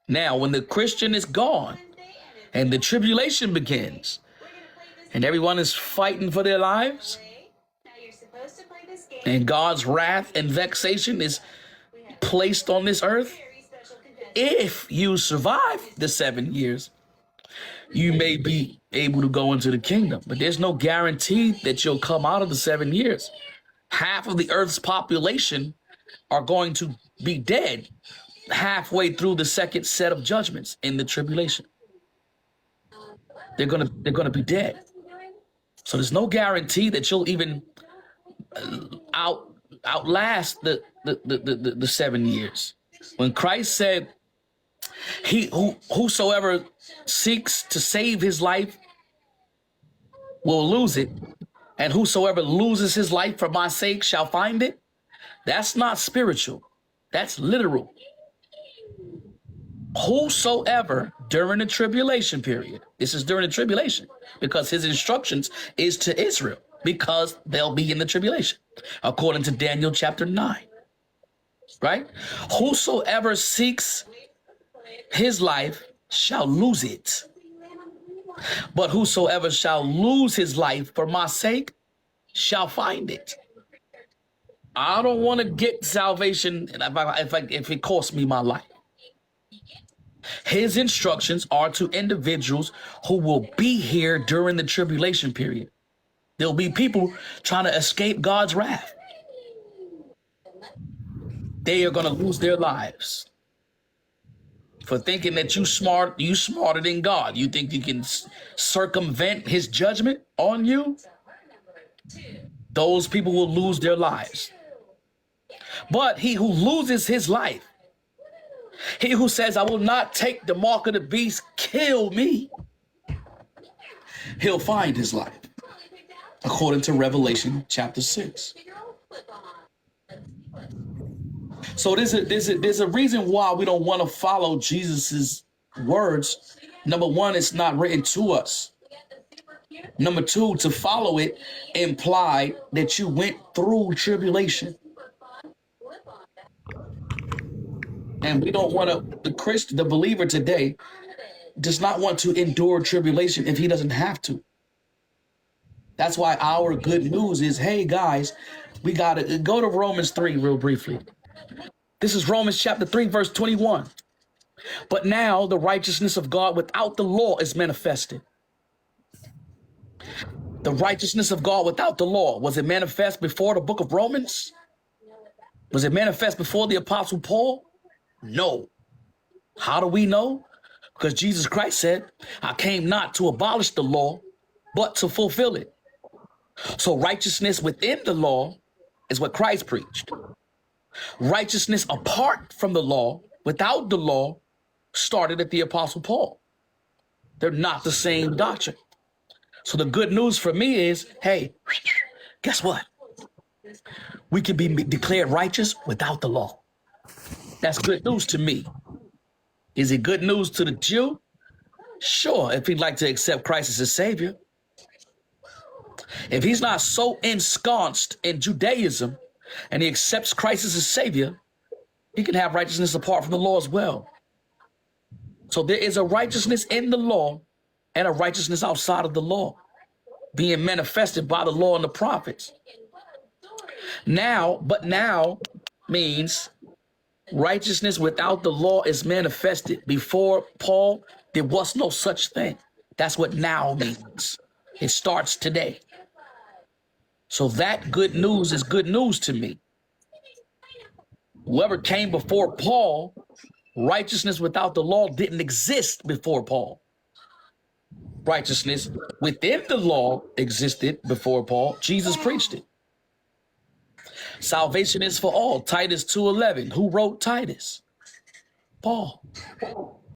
Now, when the Christian is gone and the tribulation begins and everyone is fighting for their lives and God's wrath and vexation is placed on this earth, if you survive the 7 years, you may be able to go into the kingdom, but there's no guarantee that you'll come out of the 7 years. Half of the earth's population are going to be dead halfway through the second set of judgments in the tribulation. They're gonna be dead. So there's no guarantee that you'll even outlast the 7 years. When Christ said, whosoever seeks to save his life will lose it, and whosoever loses his life for my sake shall find it, that's not spiritual. That's literal. Whosoever during the tribulation period, this is during the tribulation, because his instructions is to Israel, because they'll be in the tribulation, according to Daniel chapter 9, right? Whosoever seeks his life shall lose it. But whosoever shall lose his life for my sake shall find it. I don't want to get salvation if it costs me my life. His instructions are to individuals who will be here during the tribulation period. There'll be people trying to escape God's wrath. They are going to lose their lives for thinking that you smarter than God. You think you can circumvent his judgment on you? Those people will lose their lives. But he who loses his life, he who says, I will not take the mark of the beast, kill me, he'll find his life, according to Revelation chapter 6. So there's a reason why we don't want to follow Jesus's words. Number one, it's not written to us. Number two, to follow it implied that you went through tribulation. And we don't want to, the believer today does not want to endure tribulation if he doesn't have to. That's why our good news is, hey guys, we got to go to Romans 3 real briefly. This is Romans chapter 3, verse 21. But now the righteousness of God without the law is manifested. The righteousness of God without the law, was it manifest before the book of Romans? Was it manifest before the Apostle Paul? No. How do we know? Because Jesus Christ said, I came not to abolish the law, but to fulfill it. So righteousness within the law is what Christ preached. Righteousness apart from the law, without the law, started at the Apostle Paul. They're not the same doctrine. So the good news for me is, hey, guess what? We can be declared righteous without the law. That's good news to me. Is it good news to the Jew? Sure, if he'd like to accept Christ as his Savior. If he's not so ensconced in Judaism and he accepts Christ as his Savior, he can have righteousness apart from the law as well. So there is a righteousness in the law and a righteousness outside of the law being manifested by the law and the prophets. Now means righteousness without the law is manifested. Before Paul, there was no such thing. That's what now means. It starts today. So that good news is good news to me. Whoever came before Paul, righteousness without the law didn't exist before Paul. Righteousness within the law existed before Paul. Jesus preached it. Salvation is for all. Titus 2:11. Who wrote Titus? Paul.